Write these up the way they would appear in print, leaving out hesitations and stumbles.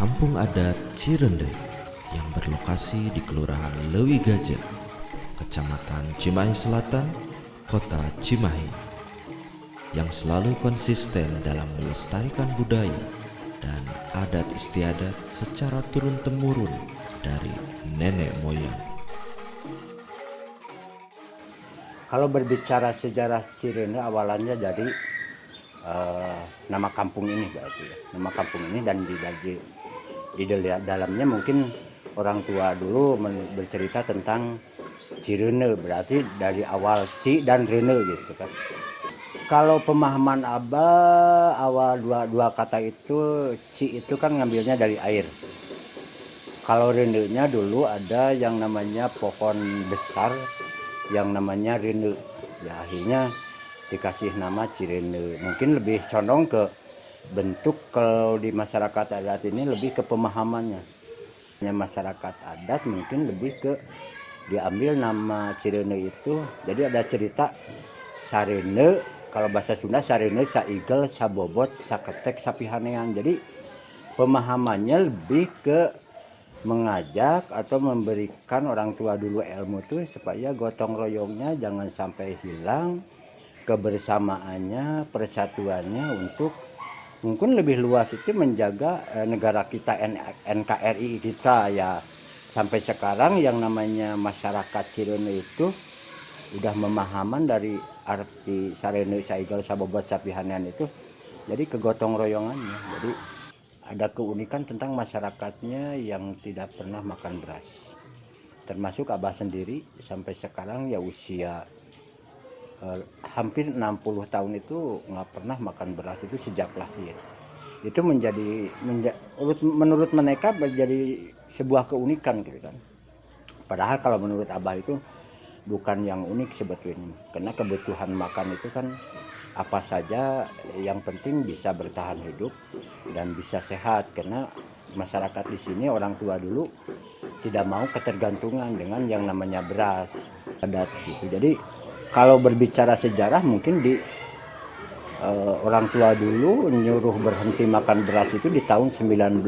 Kampung Adat Cirende yang berlokasi di Kelurahan Lewi Gajah, Kecamatan Cimahi Selatan, Kota Cimahi, yang selalu konsisten dalam melestarikan budaya dan adat istiadat secara turun-temurun dari nenek moyang. Kalau berbicara sejarah Cirende awalannya dari nama kampung ini berarti ya. Nama kampung ini dan di dalamnya mungkin orang tua dulu bercerita tentang Cirende, berarti dari awal Ci dan Rene gitu kan. Kalau pemahaman Abah awal dua kata itu, Ci itu kan ngambilnya dari air. Kalau Rene-nya dulu ada yang namanya pohon besar yang namanya rene. Ya akhirnya dikasih nama Cirende. Mungkin lebih condong ke bentuk, kalau di masyarakat adat ini lebih ke pemahamannya. Masyarakat adat mungkin lebih ke diambil nama Cirende itu. Jadi ada cerita sarene, kalau bahasa Sunda sarene, saigel, sabobot, saketek, sapihanean. Jadi pemahamannya lebih ke mengajak atau memberikan orang tua dulu ilmu tuh supaya gotong royongnya jangan sampai hilang, kebersamaannya, persatuannya, untuk mungkin lebih luas itu menjaga negara kita, NKRI kita ya. Sampai sekarang yang namanya masyarakat Cirende itu udah memahaman dari arti sarene, saigel, sabobot, sapihanean itu jadi kegotong royongannya. Jadi ada keunikan tentang masyarakatnya yang tidak pernah makan beras. Termasuk Abah sendiri sampai sekarang ya usia hampir 60 tahun itu nggak pernah makan beras itu sejak lahir. Itu menurut mereka menjadi sebuah keunikan gitu kan. Padahal kalau menurut Abah itu bukan yang unik sebetulnya. Karena kebutuhan makan itu kan apa saja, yang penting bisa bertahan hidup dan bisa sehat. Karena masyarakat di sini orang tua dulu tidak mau ketergantungan dengan yang namanya beras adat gitu. Jadi kalau berbicara sejarah mungkin di orang tua dulu nyuruh berhenti makan beras itu di tahun 1918.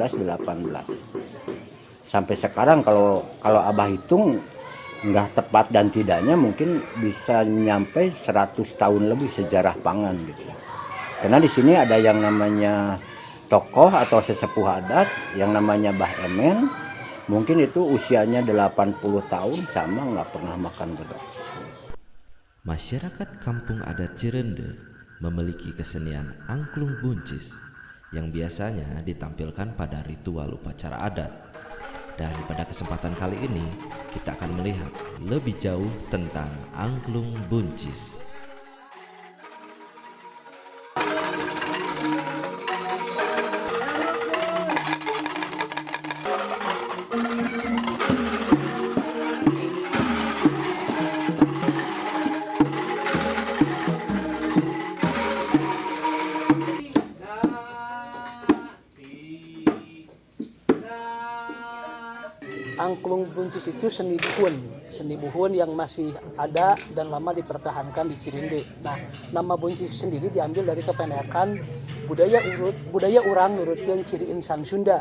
Sampai sekarang kalau Abah hitung nggak tepat dan tidaknya mungkin bisa nyampe 100 tahun lebih sejarah pangan gitu. Karena di sini ada yang namanya tokoh atau sesepuh adat yang namanya Bah Emen, mungkin itu usianya 80 tahun sama nggak pernah makan beras. Masyarakat Kampung Adat Cirende memiliki kesenian angklung buncis yang biasanya ditampilkan pada ritual upacara adat. Dan pada kesempatan kali ini kita akan melihat lebih jauh tentang angklung buncis. Angklung buncis itu seni buhun yang masih ada dan lama dipertahankan di Cirende. Nah, nama buncis sendiri diambil dari kependekan budaya urang nurutkeun ciri insan Sunda.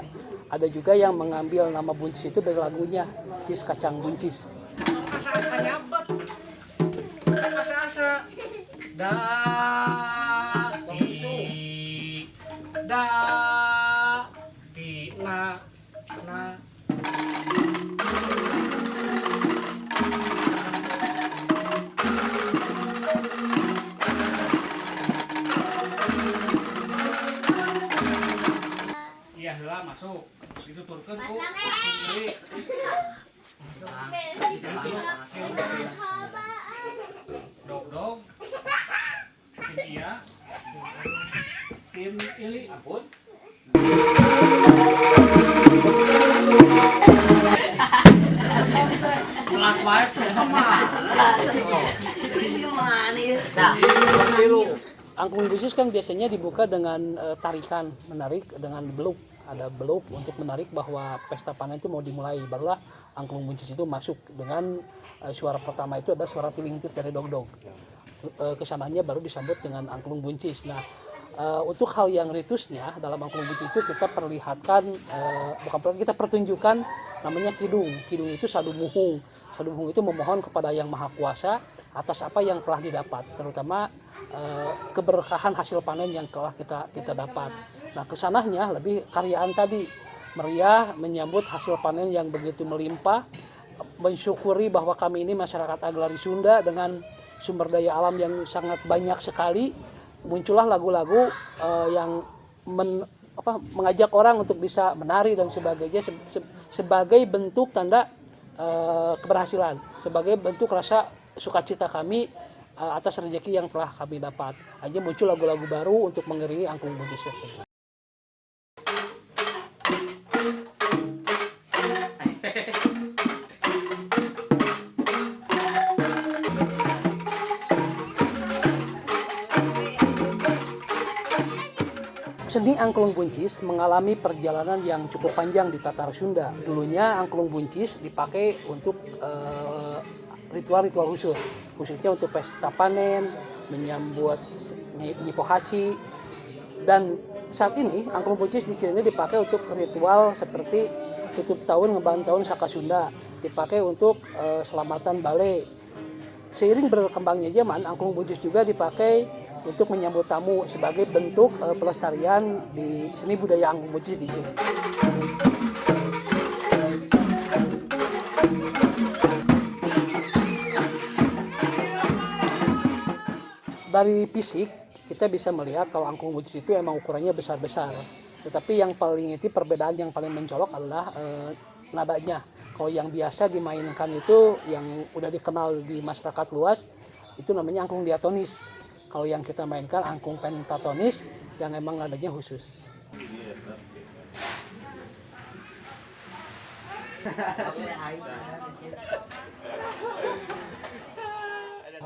Ada juga yang mengambil nama buncis itu dari lagunya Cis Kacang Buncis. Iya heula masuk. Dituturkeun ku deui. Dog. Iya. Tim ili ampun. Ulat wae sama. Angklung buncis kan biasanya dibuka dengan tarikan, menarik dengan beluk. Ada beluk untuk menarik bahwa pesta panen itu mau dimulai. Barulah angklung buncis itu masuk dengan suara pertama itu adalah suara tilingtir dari dog-dog. Kesananya baru disambut dengan angklung buncis. Nah, Untuk hal yang ritusnya dalam angklung buncis itu kita perlihatkan, kita pertunjukkan namanya kidung. Kidung itu sadumuhung. Sadumuhung itu memohon kepada Yang Maha Kuasa atas apa yang telah didapat, terutama keberkahan hasil panen yang telah kita dapat. Nah, kesananya lebih karyaan tadi, meriah menyambut hasil panen yang begitu melimpah, mensyukuri bahwa kami ini masyarakat agraris Sunda dengan sumber daya alam yang sangat banyak sekali. Muncullah lagu-lagu yang mengajak orang untuk bisa menari dan sebagainya sebagai bentuk tanda keberhasilan, sebagai bentuk rasa sukacita kami atas rezeki yang telah kami dapat. Aja muncul lagu-lagu baru untuk mengiringi angklung buncis tersebut. Seni angklung buncis mengalami perjalanan yang cukup panjang di Tatar Sunda. Dulunya angklung buncis dipakai untuk ritual-ritual khusus, khususnya untuk pesta panen, menyambut Nyipohaci. Dan saat ini angklung buncis di sini dipakai untuk ritual seperti tutup tahun ngeban tahun Saka Sunda, dipakai untuk selamatan bale. Seiring berkembangnya zaman, angklung buncis juga dipakai untuk menyambut tamu sebagai bentuk pelestarian di seni budaya angklung buncis di sini. Dari fisik kita bisa melihat kalau angklung buncis itu emang ukurannya besar-besar. Tetapi yang paling perbedaan yang paling mencolok adalah nadanya. Kalau yang biasa dimainkan itu yang udah dikenal di masyarakat luas itu namanya angklung diatonis. Kalau yang kita mainkan angklung pentatonis yang emang nadanya khusus.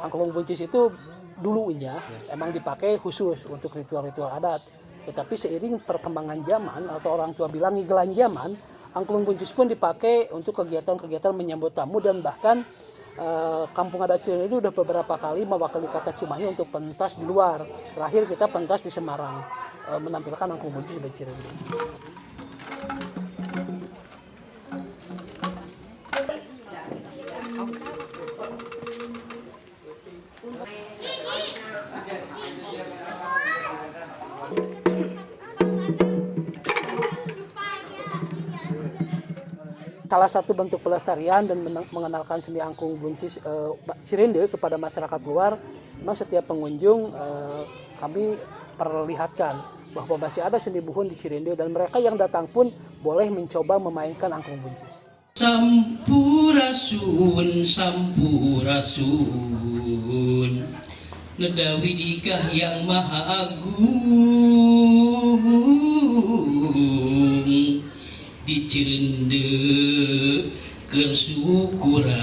Angklung buncis itu dulunya emang dipakai khusus untuk ritual-ritual adat. Tetapi seiring perkembangan zaman atau orang tua bilang ngigelan zaman, angklung buncis pun dipakai untuk kegiatan-kegiatan menyambut tamu dan bahkan Kampung Adat Cirende itu udah beberapa kali mewakili kata Cimahi untuk pentas di luar. Terakhir kita pentas di Semarang menampilkan angklung buncis dari Cirende. Salah satu bentuk pelestarian dan mengenalkan seni angklung buncis Cirende kepada masyarakat luar, memang setiap pengunjung kami perlihatkan bahwa masih ada seni buhun di Cirende dan mereka yang datang pun boleh mencoba memainkan angklung buncis. Sampurasun, sampurasun, Nadawi dikah yang maha agung, di Cirende kesyukuran.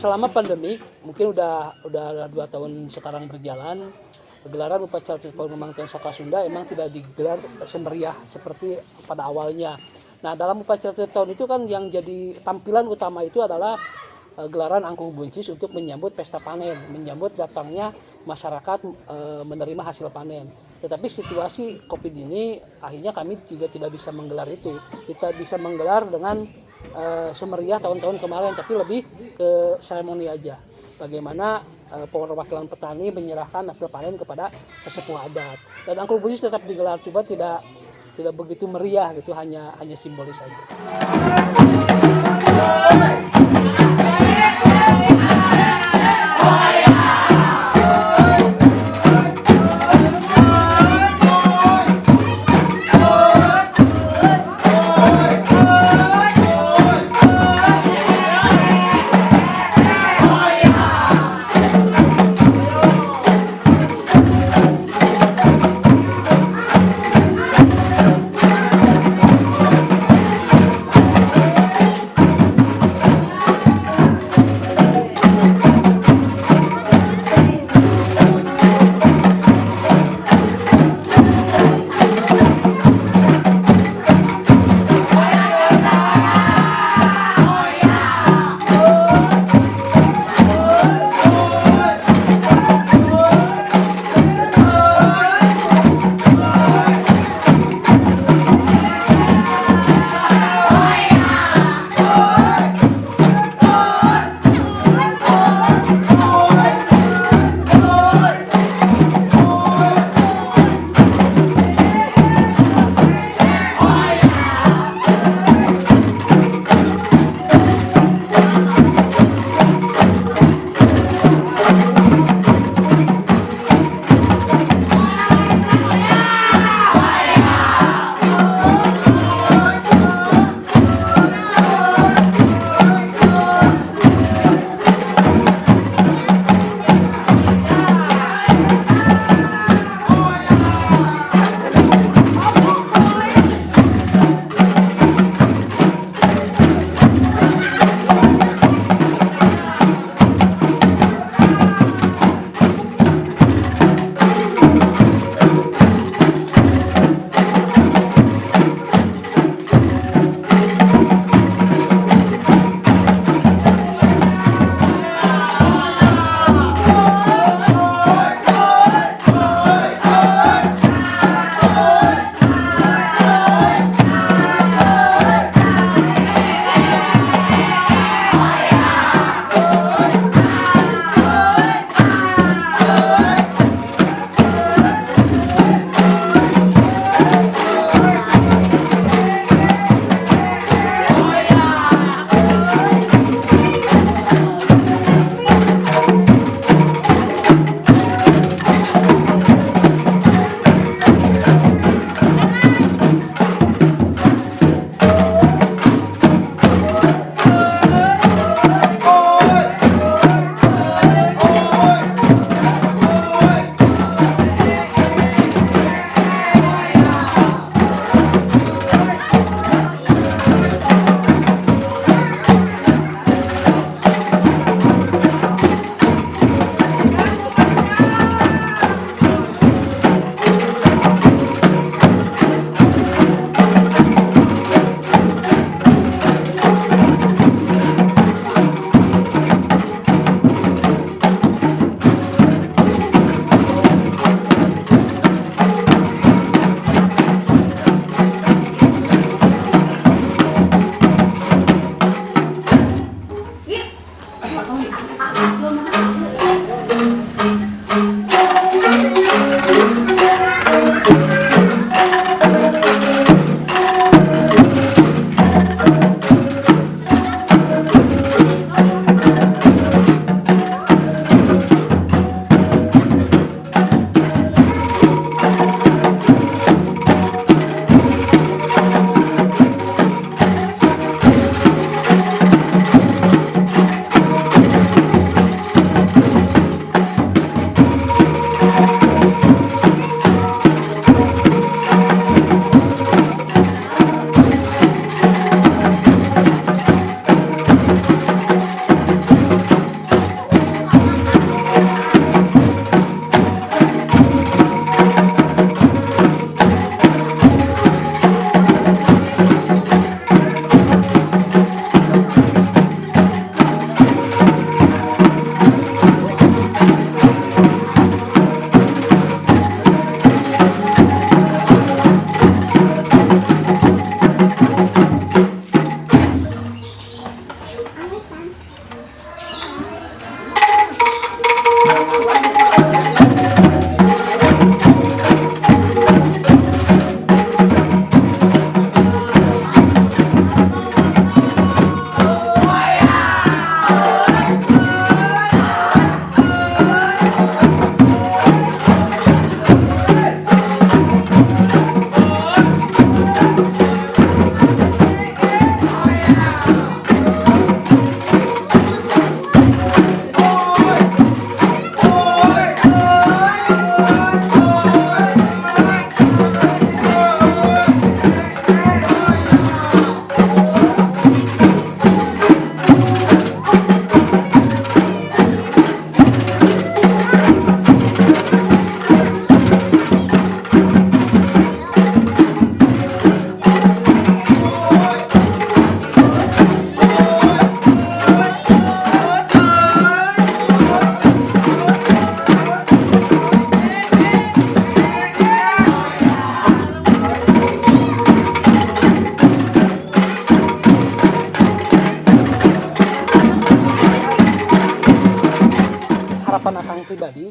selama pandemi mungkin udah 2 tahun sekarang berjalan, gelaran upacara pengembangan tahun Saka Sunda emang tidak digelar semeriah seperti pada awalnya. Nah, dalam upacara tahun itu kan yang jadi tampilan utama itu adalah gelaran angklung buncis untuk menyambut pesta panen, menyambut datangnya masyarakat menerima hasil panen. Tetapi situasi Covid ini akhirnya kami juga tidak bisa menggelar itu. Kita bisa menggelar dengan semeriah tahun-tahun kemarin, tapi lebih ke seremoni aja. Bagaimana perwakilan petani menyerahkan hasil panen kepada sesepuh adat. Dan angklung buncis tetap digelar, coba tidak begitu meriah gitu, hanya simbolis saja.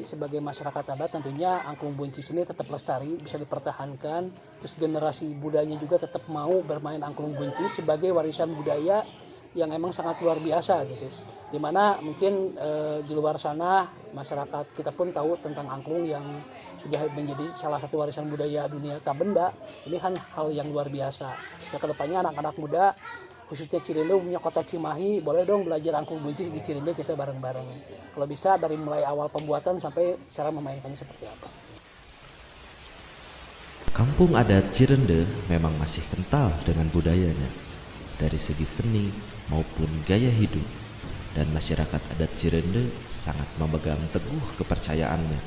Jadi sebagai masyarakat adat tentunya angklung buncis ini tetap lestari, bisa dipertahankan. Terus generasi budaya juga tetap mau bermain angklung buncis sebagai warisan budaya yang emang sangat luar biasa gitu. Dimana mungkin di luar sana masyarakat kita pun tahu tentang angklung yang sudah menjadi salah satu warisan budaya dunia tak benda. Ini kan hal yang luar biasa. Ya kedepannya anak-anak muda khususnya Cirindo punya kota Cimahi, boleh dong belajar angklung buncis di Cirindo kita bareng-bareng. Kalau bisa dari mulai awal pembuatan sampai cara memainkannya seperti apa. Kampung adat Cirende memang masih kental dengan budayanya dari segi seni maupun gaya hidup, dan masyarakat adat Cirende sangat memegang teguh kepercayaannya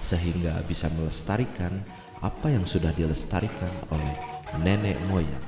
sehingga bisa melestarikan apa yang sudah dilestarikan oleh nenek moyang.